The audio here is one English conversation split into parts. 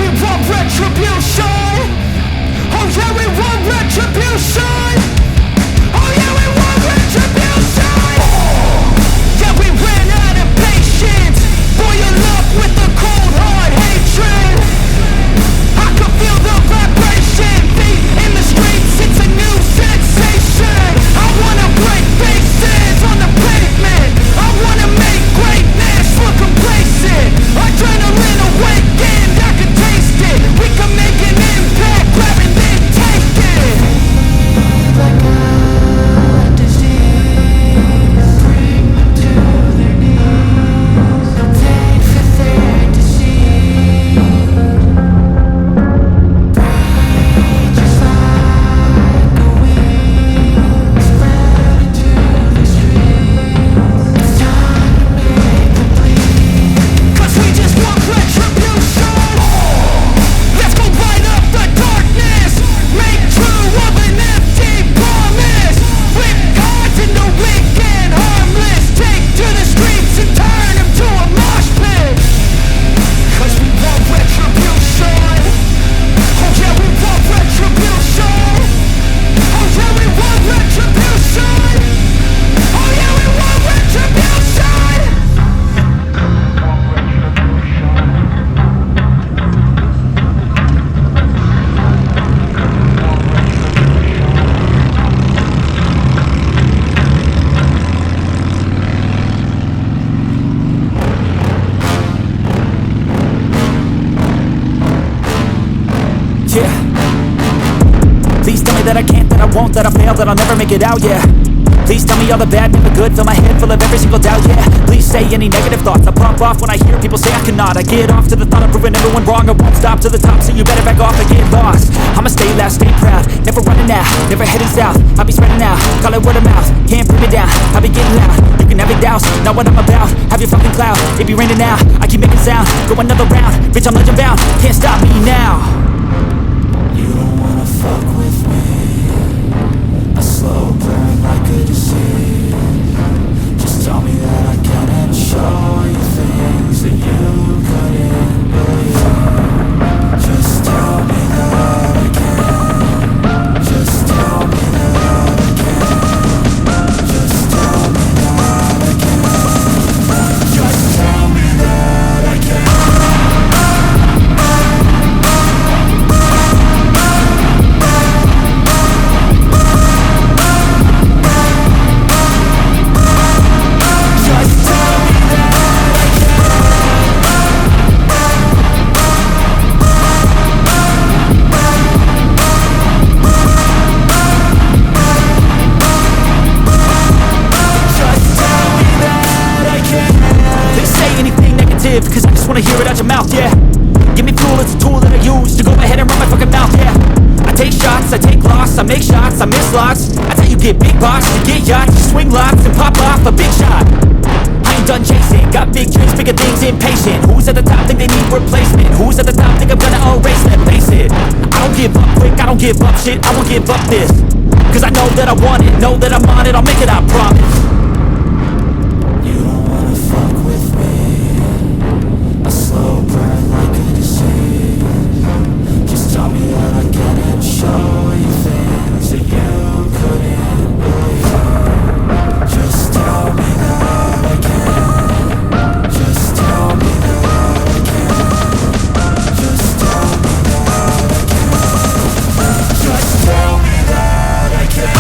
we want retribution. Oh yeah, we want retribution. Oh yeah, we want retribution. Yeah, we ran out of patience. Boil up with the cold hard hatred. I can feel the vibration. Feet in the streets, it's a new sensation. I wanna break faces on the pavement. I wanna make greatness look complacent. Adrenaline awakened, I can taste it. We can make an impact, grab and then take it. Like a disease, bring them to their knees. Pain for their disease. Breathe just like a wind, spread into the streets. It's time to make them bleed. 'Cause we just want retribution. Let's go light up the darkness. Make true of an empty promise. Flip cards in the weak and harmless. Take to the streets and turn them to a mosh pit. 'Cause we want retribution. Oh yeah, we want retribution. Oh yeah, we want retribution. Oh yeah, we want retribution. Yeah. Please tell me that I can't, that I won't, that I fail, that I'll never make it out, yeah. Please tell me all the bad, never good, fill my head full of every single doubt, yeah. Please say any negative thoughts, I pop off when I hear people say I cannot. I get off to the thought of proving everyone wrong, I won't stop to the top, so you better back off and get lost. I'ma stay loud, stay proud, never running out, never heading south. I'll be spreading out, call it word of mouth, can't put me down, I'll be getting loud. You can have it douse, not what I'm about, have your fucking cloud, it be raining now, I keep making sound, go another round, bitch I'm legend bound, can't stop me now. You don't wanna fuck with me. A slow burn like a disease. Just tell me that I can and show you things that you couldn't believe. Just tell me that I can. Just tell me that I can. Just tell me that I can. Just tell me that I can. Cause I just wanna hear it out your mouth, yeah. Give me fuel, it's a tool that I use to go ahead and run my fucking mouth, yeah. I take shots, I take loss, I make shots, I miss lots. That's how you get big box, you get yachts, you swing lots and pop off a big shot. I ain't done chasing, got big dreams, bigger things, impatient. Who's at the top think they need replacement? Who's at the top think I'm gonna erase them? Face it, I don't give up quick, I don't give up shit, I won't give up this. Cause I know that I want it, know that I'm on it, I'll make it, I promise. You don't wanna fuck with me. A slow burn like a disease. Just tell me that I can and show you things that you couldn't believe. Just tell me that I can. Just tell me that I can. Just tell me that I can. Just tell me that I can.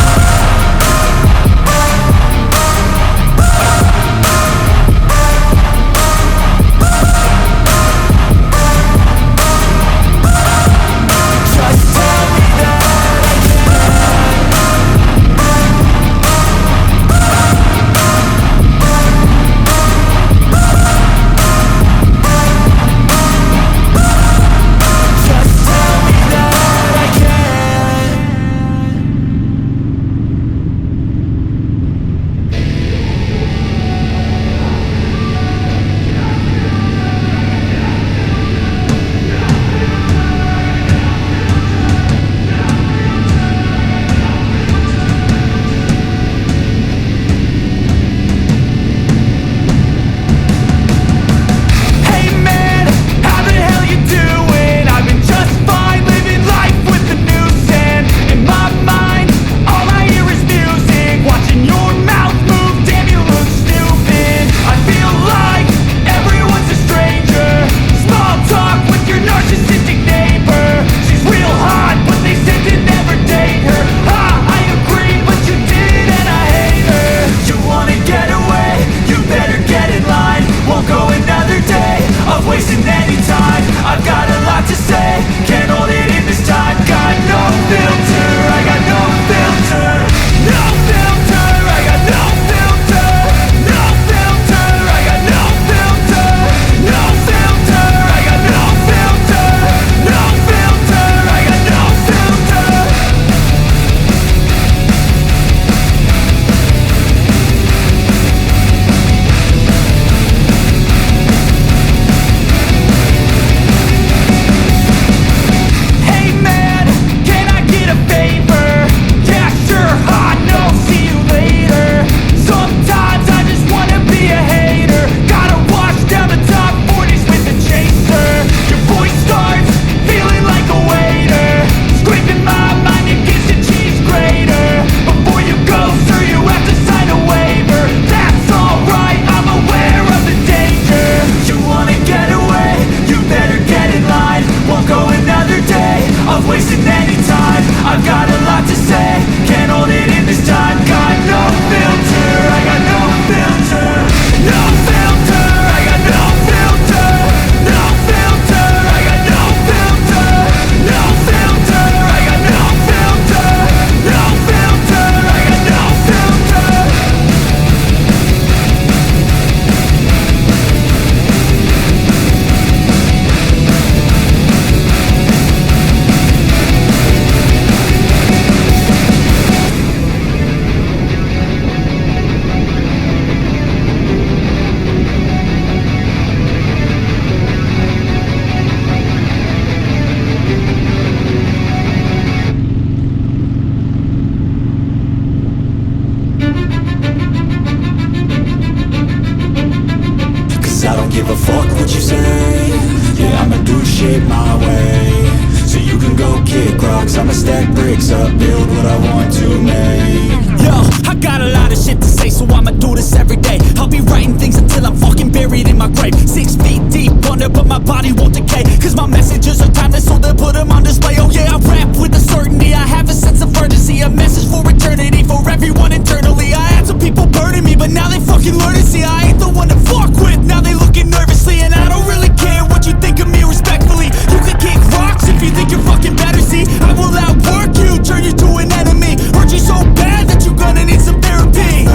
rocks, I'ma stack bricks up, build what I want to make. Yo, I got a lot of shit to say, so I'ma do this every day. I'll be writing things until I'm fucking buried in my grave. 6 feet deep under, but my body won't decay, cause my messages are timeless, so they'll put them on display. Oh yeah, I rap with a certainty, I have a sense of urgency, a message for eternity, for everyone internally. I had some people burning me, but now they fucking learn to see I ain't the one to fuck with. Now they looking nervously, and I don't really care what you think of me, respectfully. You can kick rocks if you think you're fucking better, see I will outwork you, turn you to an enemy, hurt you so bad that you're gonna need some therapy.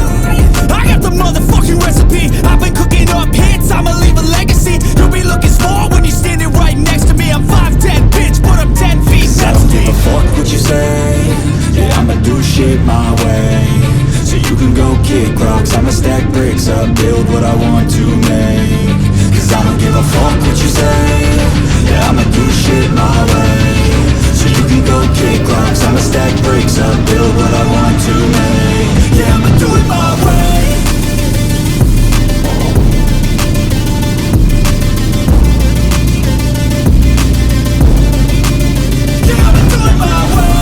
I got the motherfucking recipe, I've been cooking up hits, I'ma leave a legacy. You'll be looking small when you're standing right next to me. I'm 5'10", bitch, but I'm 10 feet next to me. I don't give a fuck what you say, yeah, I'ma do shit my way. So you can go kick rocks, I'ma stack bricks up, build what I want to make. Cause I don't give a fuck what you say, yeah, I'ma do shit my way. So you can go kick rocks, I'ma stack bricks up, build what I want to make. Yeah, I'ma do it my way. Yeah, I'ma do it my way.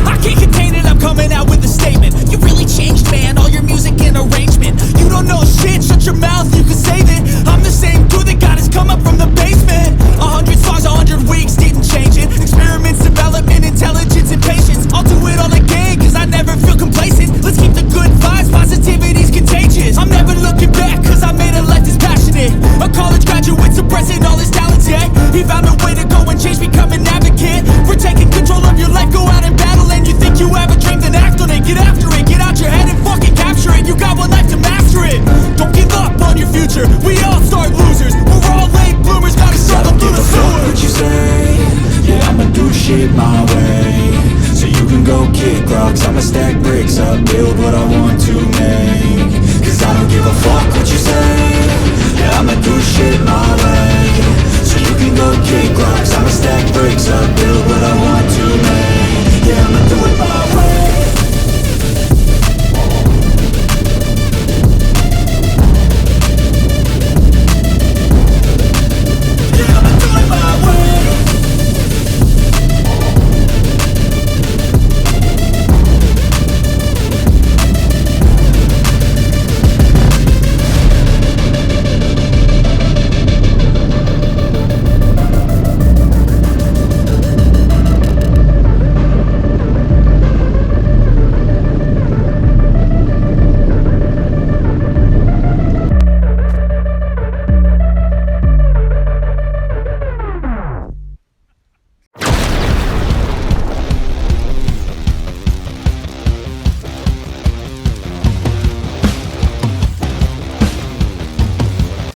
I can't contain it, I'm coming out with a statement. You really changed, man, all your music and arrangement. You don't know shit, shut your mouth, you can save it. I'm the same dude that got his come up from the basement. 100 songs, 100 weeks, didn't change it. Experiments, development, intelligence, and patience. I'll do it all again, cause I never feel complacent. Let's keep the good vibes, positivity's contagious. I'm never looking back, cause I made a life that's passionate. A college graduate suppressing all his talents, yeah. He found a way to go and change, become an advocate. For taking control of your life, go out and battle. And you think you have a dream, then act on it. Get after it, get out your head and fucking capture it. You got one life to master it. Don't give up on your future, we all start losers. We're all late bloomers, gotta struggle through the Fuck what sewers. you say, yeah, I'ma do shit my way. So you can go kick rocks, I'ma stack bricks up, build what I want to make. Cause I don't give a fuck